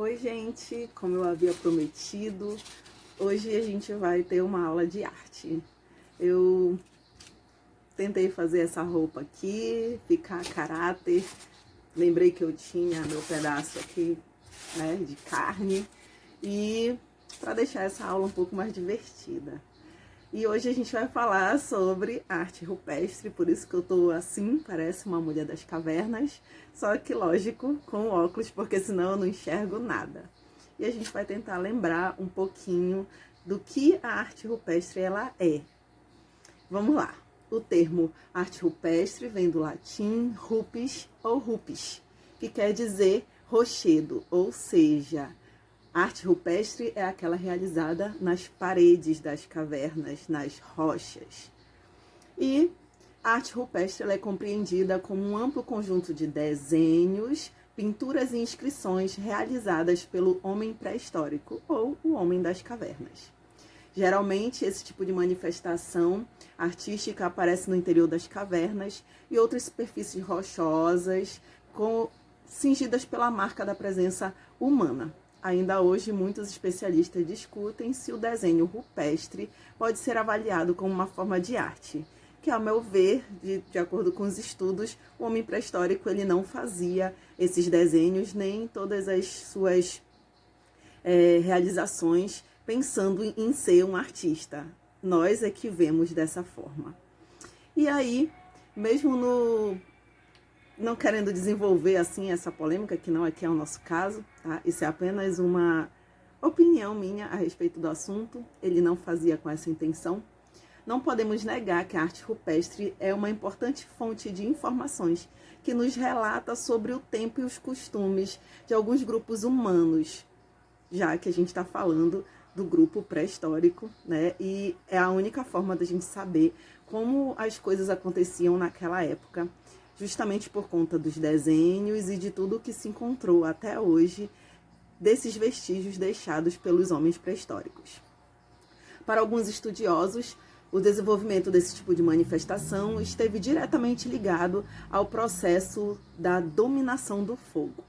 Oi, gente, como eu havia prometido, hoje a gente vai ter uma aula de arte. Eu tentei fazer essa roupa aqui, ficar a caráter. Lembrei que eu tinha meu pedaço aqui, né, de carne, e para deixar essa aula um pouco mais divertida. E hoje a gente vai falar sobre arte rupestre, por isso que eu tô assim, parece uma mulher das cavernas, só que lógico, com óculos, porque senão eu não enxergo nada. E a gente vai tentar lembrar um pouquinho do que a arte rupestre ela é. Vamos lá. O termo arte rupestre vem do latim rupes ou rupes, que quer dizer rochedo, ou seja, a arte rupestre é aquela realizada nas paredes das cavernas, nas rochas. E a arte rupestre ela é compreendida como um amplo conjunto de desenhos, pinturas e inscrições realizadas pelo homem pré-histórico ou o homem das cavernas. Geralmente, esse tipo de manifestação artística aparece no interior das cavernas e outras superfícies rochosas, cingidas pela marca da presença humana. Ainda hoje, muitos especialistas discutem se o desenho rupestre pode ser avaliado como uma forma de arte, que, ao meu ver, de acordo com os estudos, o homem pré-histórico ele não fazia esses desenhos, nem todas as suas realizações pensando em ser um artista. Nós é que vemos dessa forma. E aí, mesmo não querendo desenvolver assim essa polêmica, que não aqui é o nosso caso, tá? Isso é apenas uma opinião minha a respeito do assunto, ele não fazia com essa intenção. Não podemos negar que a arte rupestre é uma importante fonte de informações que nos relata sobre o tempo e os costumes de alguns grupos humanos, já que a gente está falando do grupo pré-histórico, né? E é a única forma da gente saber como as coisas aconteciam naquela época, justamente por conta dos desenhos e de tudo que se encontrou até hoje desses vestígios deixados pelos homens pré-históricos. Para alguns estudiosos, o desenvolvimento desse tipo de manifestação esteve diretamente ligado ao processo da dominação do fogo.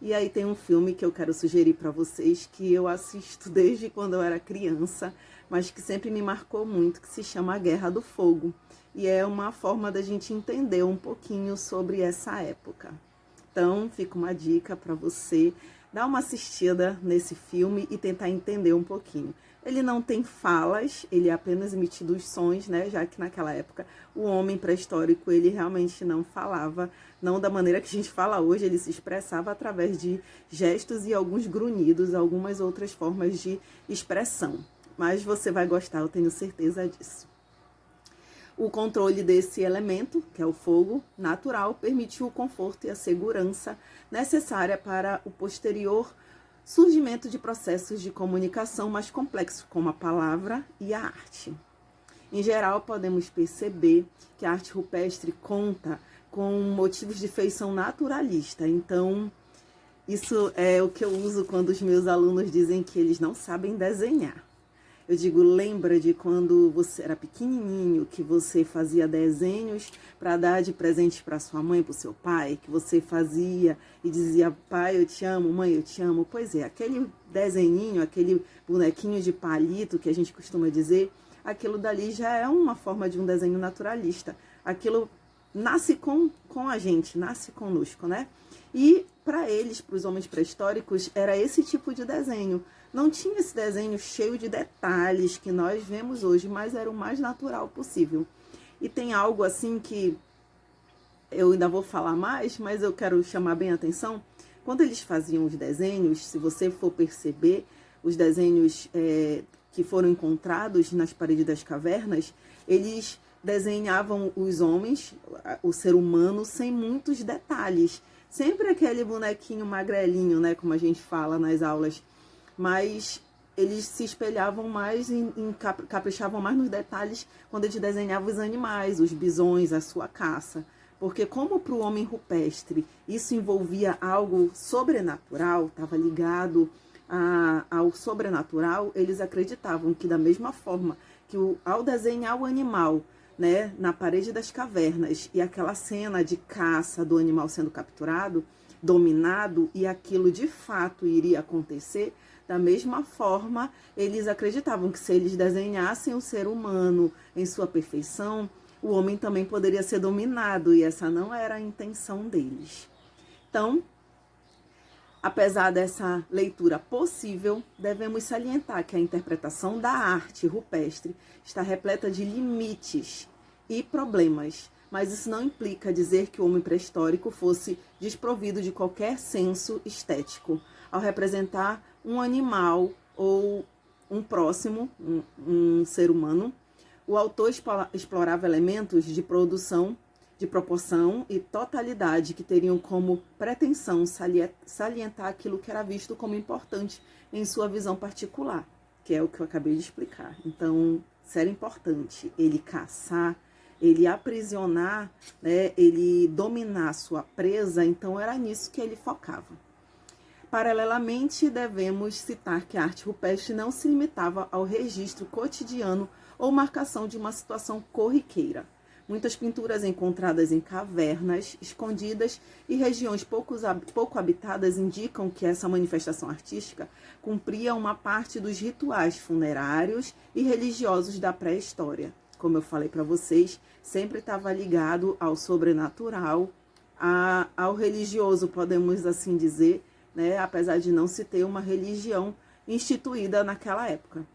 E aí tem um filme que eu quero sugerir para vocês, que eu assisto desde quando eu era criança, mas que sempre me marcou muito, que se chama A Guerra do Fogo. E é uma forma da gente entender um pouquinho sobre essa época. Então, fica uma dica para você dar uma assistida nesse filme e tentar entender um pouquinho. Ele não tem falas, ele é apenas emitido os sons, né? Já que naquela época o homem pré-histórico, ele realmente não falava, não da maneira que a gente fala hoje, ele se expressava através de gestos e alguns grunhidos, algumas outras formas de expressão. Mas você vai gostar, eu tenho certeza disso. O controle desse elemento, que é o fogo natural, permitiu o conforto e a segurança necessária para o posterior surgimento de processos de comunicação mais complexos, como a palavra e a arte. Em geral, podemos perceber que a arte rupestre conta com motivos de feição naturalista. Então, isso é o que eu uso quando os meus alunos dizem que eles não sabem desenhar. Eu digo, lembra de quando você era pequenininho, que você fazia desenhos para dar de presente para sua mãe, para o seu pai, que você fazia e dizia, pai, eu te amo, mãe, eu te amo. Pois é, aquele desenhinho, aquele bonequinho de palito que a gente costuma dizer, aquilo dali já é uma forma de um desenho naturalista. Aquilo nasce com a gente, nasce conosco, né? E para eles, para os homens pré-históricos, era esse tipo de desenho. Não tinha esse desenho cheio de detalhes que nós vemos hoje, mas era o mais natural possível. E tem algo assim que eu ainda vou falar mais, mas eu quero chamar bem a atenção. Quando eles faziam os desenhos, se você for perceber, os desenhos que foram encontrados nas paredes das cavernas, eles desenhavam os homens, o ser humano, sem muitos detalhes. Sempre aquele bonequinho magrelinho, né, como a gente fala nas aulas, mas eles se espelhavam mais, caprichavam mais nos detalhes quando eles desenhavam os animais, os bisões, a sua caça. Porque como para o homem rupestre isso envolvia algo sobrenatural, estava ligado ao sobrenatural, eles acreditavam que da mesma forma que ao desenhar o animal, né, na parede das cavernas e aquela cena de caça do animal sendo capturado, dominado e aquilo de fato iria acontecer, da mesma forma, eles acreditavam que se eles desenhassem o ser humano em sua perfeição, o homem também poderia ser dominado, e essa não era a intenção deles. Então, apesar dessa leitura possível, devemos salientar que a interpretação da arte rupestre está repleta de limites e problemas, mas isso não implica dizer que o homem pré-histórico fosse desprovido de qualquer senso estético. Ao representar um animal ou um próximo, um ser humano, o autor explorava elementos de produção, de proporção e totalidade que teriam como pretensão salientar aquilo que era visto como importante em sua visão particular, que é o que eu acabei de explicar. Então, se era importante ele caçar, ele aprisionar, né, ele dominar sua presa, então era nisso que ele focava. Paralelamente, devemos citar que a arte rupestre não se limitava ao registro cotidiano ou marcação de uma situação corriqueira. Muitas pinturas encontradas em cavernas, escondidas e regiões pouco habitadas indicam que essa manifestação artística cumpria uma parte dos rituais funerários e religiosos da pré-história. Como eu falei para vocês, sempre estava ligado ao sobrenatural, ao religioso, podemos assim dizer, né? Apesar de não se ter uma religião instituída naquela época.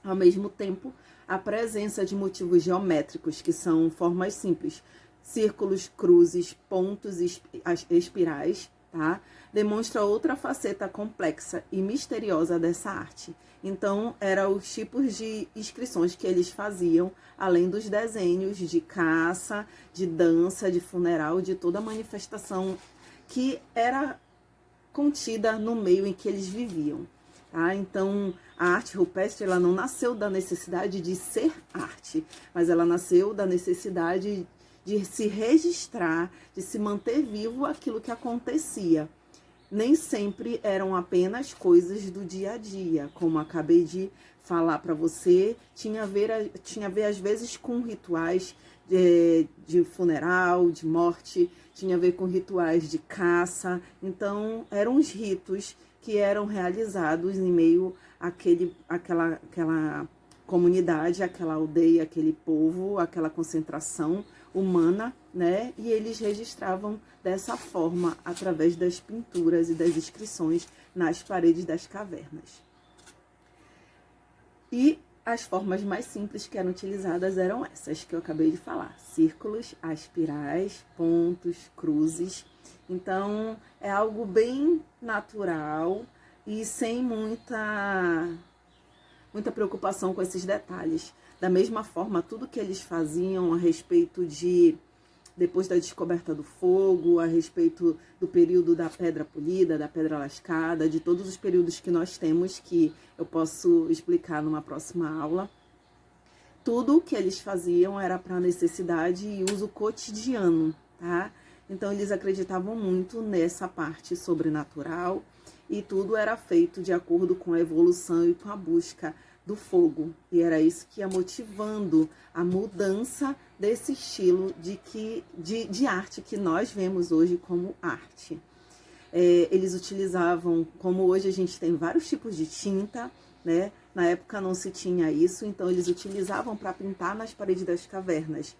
Ao mesmo tempo, a presença de motivos geométricos, que são formas simples, círculos, cruzes, pontos e espirais, tá? Demonstra outra faceta complexa e misteriosa dessa arte. Então, eram os tipos de inscrições que eles faziam, além dos desenhos de caça, de dança, de funeral, de toda a manifestação que era contida no meio em que eles viviam. Tá? Então, a arte rupestre ela não nasceu da necessidade de ser arte, mas ela nasceu da necessidade de se registrar, de se manter vivo aquilo que acontecia. Nem sempre eram apenas coisas do dia a dia, como acabei de falar para você, tinha a ver às vezes com rituais de funeral, de morte, tinha a ver com rituais de caça. Então, eram os ritos que eram realizados em meio àquela comunidade, aquela aldeia, aquele povo, aquela concentração humana, né? E eles registravam dessa forma, através das pinturas e das inscrições nas paredes das cavernas. E as formas mais simples que eram utilizadas eram essas que eu acabei de falar: círculos, espirais, pontos, cruzes. Então, é algo bem natural e sem muita preocupação com esses detalhes. Da mesma forma, tudo que eles faziam a respeito de, depois da descoberta do fogo, a respeito do período da pedra polida, da pedra lascada, de todos os períodos que nós temos, que eu posso explicar numa próxima aula. Tudo o que eles faziam era para necessidade e uso cotidiano, tá? Então, eles acreditavam muito nessa parte sobrenatural e tudo era feito de acordo com a evolução e com a busca do fogo. E era isso que ia motivando a mudança desse estilo de arte que nós vemos hoje como arte. Eles utilizavam, como hoje a gente tem vários tipos de tinta, né? Na época não se tinha isso, então eles utilizavam para pintar nas paredes das cavernas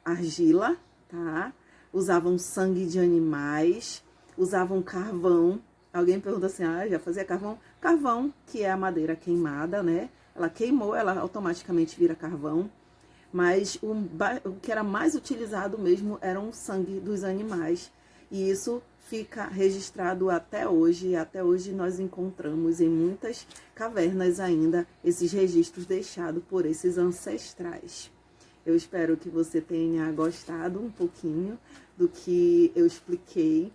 argila, tá? Usavam sangue de animais, usavam carvão. Alguém pergunta assim, já fazia carvão? Carvão, que é a madeira queimada, né? Ela queimou, ela automaticamente vira carvão. Mas o que era mais utilizado mesmo era o sangue dos animais. E isso fica registrado até hoje. E até hoje nós encontramos em muitas cavernas ainda esses registros deixados por esses ancestrais. Eu espero que você tenha gostado um pouquinho do que eu expliquei.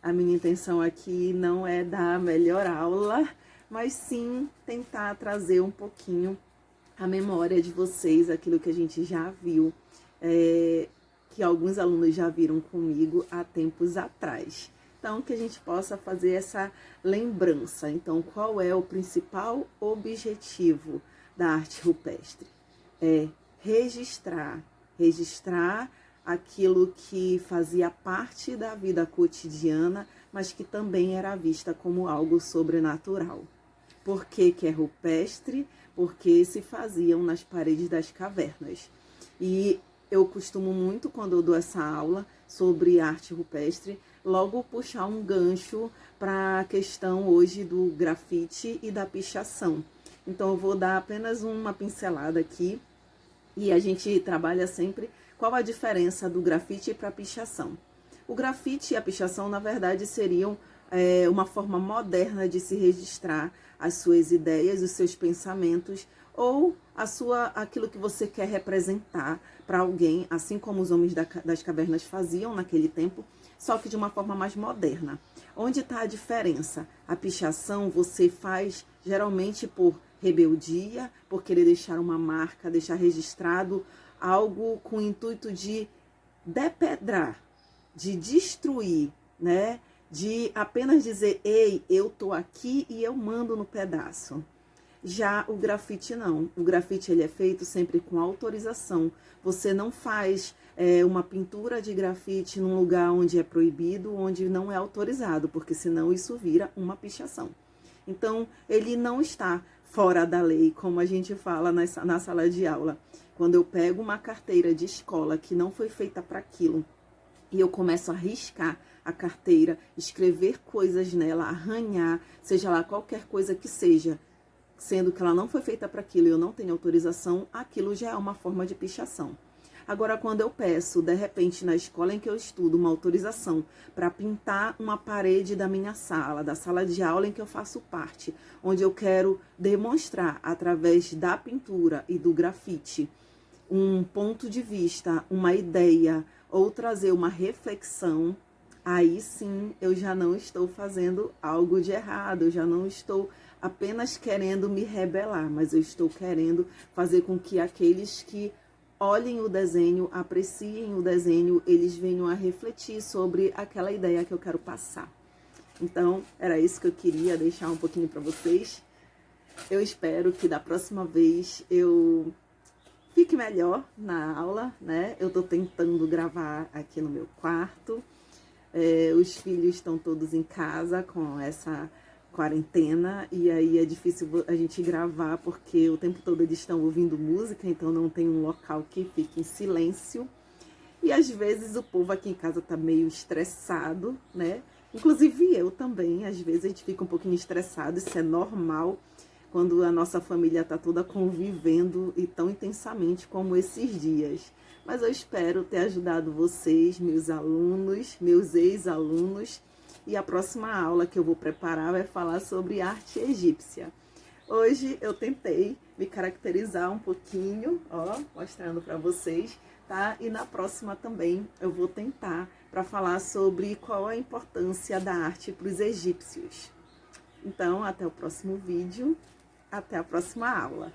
A minha intenção aqui não é dar a melhor aula, mas sim tentar trazer um pouquinho a memória de vocês, aquilo que a gente já viu, que alguns alunos já viram comigo há tempos atrás. Então, que a gente possa fazer essa lembrança. Então, qual é o principal objetivo da arte rupestre? É registrar aquilo que fazia parte da vida cotidiana, mas que também era vista como algo sobrenatural. Por que é rupestre? Porque se faziam nas paredes das cavernas. E eu costumo muito, quando eu dou essa aula sobre arte rupestre, logo puxar um gancho para a questão hoje do grafite e da pichação. Então eu vou dar apenas uma pincelada aqui e a gente trabalha sempre qual a diferença do grafite para a pichação. O grafite e a pichação, na verdade, seriam uma forma moderna de se registrar as suas ideias, os seus pensamentos ou aquilo que você quer representar para alguém, assim como os homens das cavernas faziam naquele tempo, só que de uma forma mais moderna. Onde está a diferença? A pichação você faz geralmente por rebeldia, por querer deixar uma marca, deixar registrado algo com o intuito de depedrar, de destruir, né? De apenas dizer, ei, eu tô aqui e eu mando no pedaço. Já o grafite não. O grafite ele é feito sempre com autorização. Você não faz uma pintura de grafite num lugar onde é proibido, onde não é autorizado, porque senão isso vira uma pichação. Então, ele não está fora da lei, como a gente fala na sala de aula. Quando eu pego uma carteira de escola que não foi feita para aquilo, e eu começo a riscar a carteira, escrever coisas nela, arranhar, seja lá qualquer coisa que seja, sendo que ela não foi feita para aquilo e eu não tenho autorização, aquilo já é uma forma de pichação. Agora, quando eu peço, de repente, na escola em que eu estudo, uma autorização para pintar uma parede da minha sala, da sala de aula em que eu faço parte, onde eu quero demonstrar, através da pintura e do grafite, um ponto de vista, uma ideia, ou trazer uma reflexão, aí sim eu já não estou fazendo algo de errado, eu já não estou apenas querendo me rebelar, mas eu estou querendo fazer com que aqueles que olhem o desenho, apreciem o desenho, eles venham a refletir sobre aquela ideia que eu quero passar. Então, era isso que eu queria deixar um pouquinho para vocês. Eu espero que da próxima vez eu fique melhor na aula, né? Eu tô tentando gravar aqui no meu quarto. Os filhos estão todos em casa com essa quarentena e aí é difícil a gente gravar porque o tempo todo eles estão ouvindo música, então não tem um local que fique em silêncio. E às vezes o povo aqui em casa tá meio estressado, né? Inclusive eu também, às vezes a gente fica um pouquinho estressado, isso é normal quando a nossa família tá toda convivendo e tão intensamente como esses dias. Mas eu espero ter ajudado vocês, meus alunos, meus ex-alunos. E a próxima aula que eu vou preparar vai falar sobre arte egípcia. Hoje eu tentei me caracterizar um pouquinho, ó, mostrando para vocês, tá? E na próxima também eu vou tentar para falar sobre qual a importância da arte para os egípcios. Então, até o próximo vídeo, até a próxima aula.